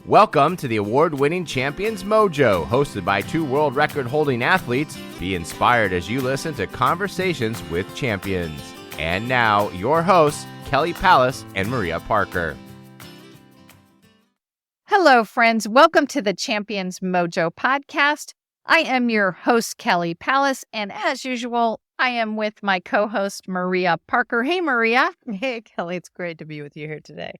Welcome to the award-winning Champions Mojo, hosted by two world record-holding athletes. Be inspired as you listen to Conversations with Champions. And now, your hosts, Kelly Pallas and Maria Parker. Hello, friends. Welcome to the Champions Mojo podcast. I am your host, Kelly Pallas, and as usual, I am with my co-host, Maria Parker. Hey, Maria. Hey, Kelly. It's great to be with you here today.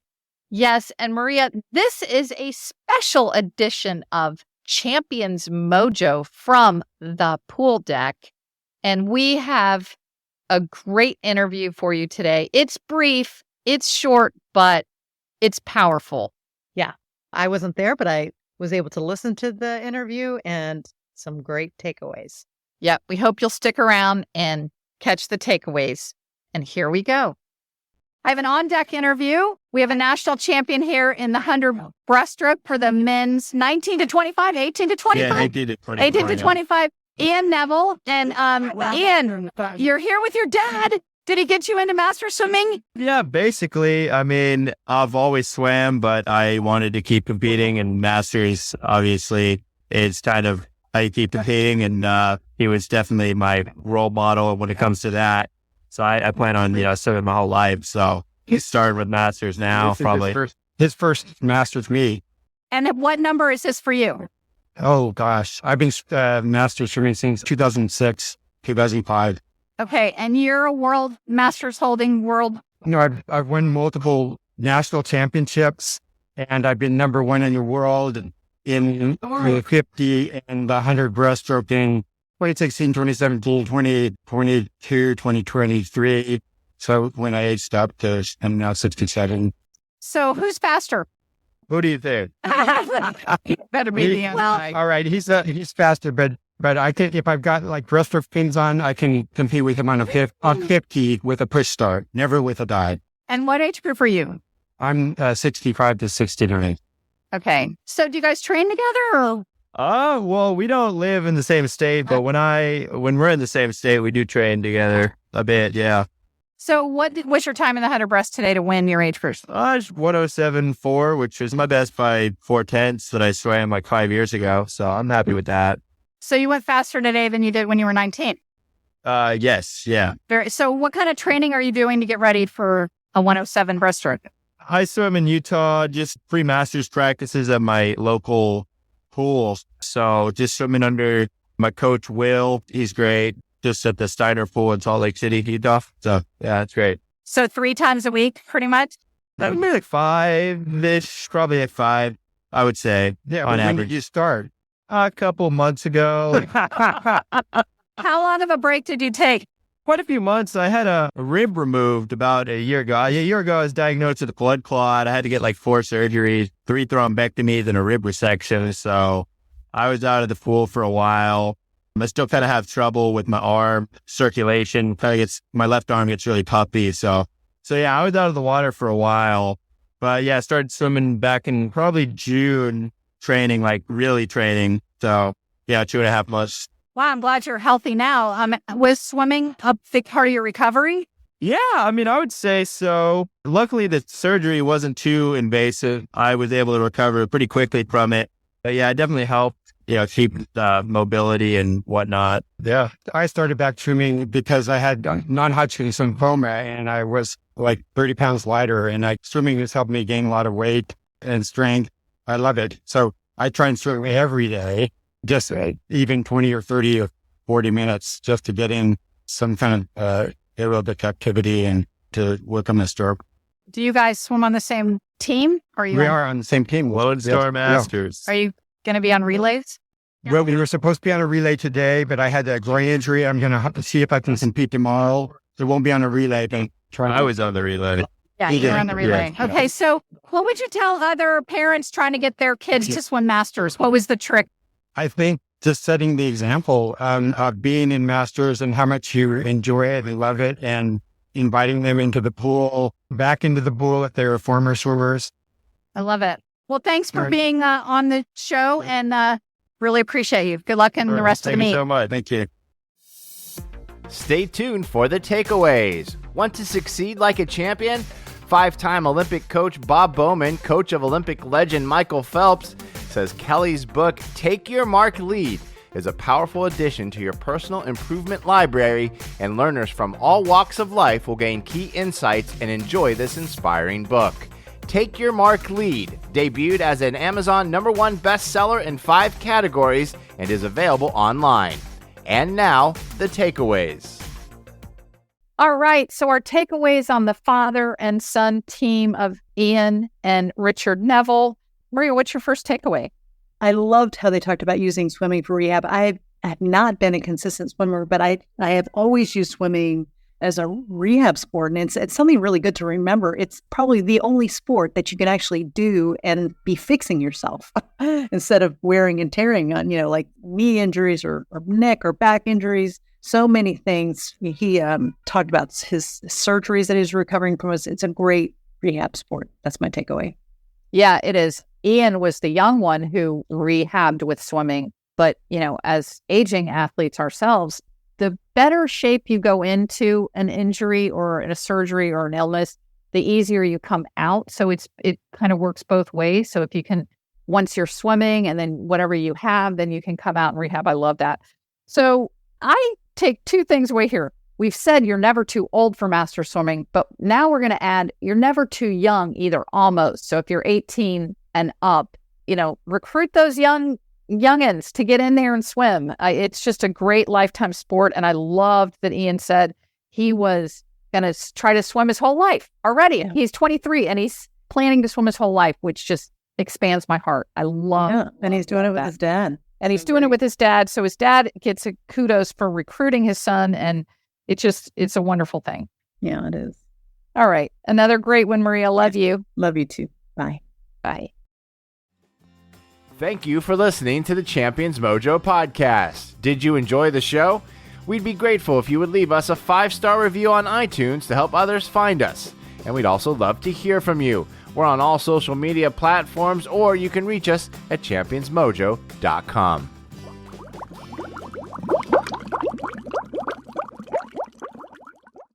Yes, and Maria, this is a special edition of Champions Mojo from the pool deck, and we have a great interview for you today. It's brief, it's short, but it's powerful. Yeah, I wasn't there, but I was able to listen to the interview and some great takeaways. Yeah, we hope you'll stick around and catch the takeaways. And here we go. I have an on-deck interview. We have a national champion here in the 100 breaststroke for the men's 19 to 25, 18 to 25. Yeah, 18 to 25. 18 to 25. Ian Neville. And Ian, you're here with your dad. Did he get you into master swimming? Yeah, basically. I mean, I've always swam, but I wanted to keep competing, and Masters, obviously, is kind of how you keep competing, and he was definitely my role model when it comes to that. So I plan on, swimming my whole life. So he started with Masters now, probably. His first Masters meet. And what number is this for you? Oh, gosh. I've been Masters swimming since 2006, 2005. Okay. And you're a world Masters holding world. I've won multiple national championships, and I've been number one in the world in the 50 and the 100 breaststroke in 2016, 2017, 2022, 2023. So when I aged up to, I'm now 67. So who's faster? Who do you think? Better be the answer. Well, all right, he's faster, but I think if I've got like breaststroke fins on, I can compete with him on 50 with a push start, never with a dive. And what age group are you? I'm 65 to 69. Okay. So do you guys train together or? Well, we don't live in the same state, but when we're in the same state, we do train together a bit, yeah. So what's your time in the 100 breast today to win your age group? 107.4, which is my best by 4/10 that I swam like 5 years ago. So I'm happy with that. So you went faster today than you did when you were 19? Yes, yeah. So what kind of training are you doing to get ready for a 107 breaststroke? I swim in Utah, just pre-masters practices at my local pool. So just swimming under my coach, Will. He's great. Just at the Steiner pool in Salt Lake City, Utah. So yeah, it's great. So 3 times a week, pretty much? That would be like 5-ish, probably at 5, I would say. Yeah, on when average. did you start? A couple months ago. How long of a break did you take? Quite a few months. I had a rib removed about a year ago. A year ago, I was diagnosed with a blood clot. I had to get like 4 surgeries, 3 thrombectomies, and a rib resection. So I was out of the pool for a while. I still kind of have trouble with my arm circulation. My left arm gets really puffy. So yeah, I was out of the water for a while. But yeah, I started swimming back in probably June, like really training. So yeah, 2.5 months. Wow, I'm glad you're healthy now. Was swimming a big part of your recovery? Yeah, I mean, I would say so. Luckily, the surgery wasn't too invasive. I was able to recover pretty quickly from it. But yeah, it definitely helped, keep mobility and whatnot. Yeah. I started back swimming because I had non-Hodgkin's lymphoma, and I was like 30 pounds lighter, and swimming has helped me gain a lot of weight and strength. I love it. So I try and swim every day. Just even 20 or 30 or 40 minutes just to get in some kind of aerobic activity and to work on my stroke. Do you guys swim on the same team? We are on the same team. Lone Star Masters. Are you going to be on relays? Well, we were supposed to be on a relay today, but I had a groin injury. I'm going to have to see if I can compete tomorrow. It won't be on a relay. But I was on the relay. Yeah, you're on the relay. Yeah. Okay, so what would you tell other parents trying to get their kids to swim Masters? What was the trick? I think just setting the example of being in Masters and how much you enjoy it and love it, and inviting them back into the pool if they're former swimmers. I love it. Well, thanks for being on the show, and really appreciate you. Good luck in the rest of the meet. Thank you so much. Thank you. Stay tuned for the takeaways. Want to succeed like a champion? Five-time Olympic coach Bob Bowman, coach of Olympic legend Michael Phelps, says Kelly's book, Take Your Mark, Lead, is a powerful addition to your personal improvement library, and learners from all walks of life will gain key insights and enjoy this inspiring book. Take Your Mark, Lead debuted as an Amazon #1 bestseller in 5 categories and is available online. And now, the takeaways. All right, so our takeaways on the father and son team of Ian and Richard Neville. Maria, what's your first takeaway? I loved how they talked about using swimming for rehab. I have not been a consistent swimmer, but I have always used swimming as a rehab sport. And it's something really good to remember. It's probably the only sport that you can actually do and be fixing yourself instead of wearing and tearing on, like knee injuries or neck or back injuries. So many things. He talked about his surgeries that he's recovering from. It's a great rehab sport. That's my takeaway. Yeah, it is. Ian was the young one who rehabbed with swimming. But, as aging athletes ourselves, the better shape you go into an injury or a surgery or an illness, the easier you come out. So it kind of works both ways. So if you can, once you're swimming and then whatever you have, then you can come out and rehab. I love that. So I take 2 things away here. We've said you're never too old for master swimming, but now we're going to add you're never too young either, almost. So if you're 18 and up, recruit those youngins to get in there and swim. It's just a great lifetime sport. And I loved that Ian said he was going to try to swim his whole life already. Yeah. He's 23 and he's planning to swim his whole life, which just expands my heart. I love and he's doing it with his dad. And he's doing it with his dad. So his dad gets a kudos for recruiting his son. And it's a wonderful thing. Yeah, it is. All right. Another great one, Maria. Love you. Love you too. Bye. Bye. Thank you for listening to the Champions Mojo podcast. Did you enjoy the show? We'd be grateful if you would leave us a 5-star review on iTunes to help others find us. And we'd also love to hear from you. We're on all social media platforms, or you can reach us at championsmojo.com.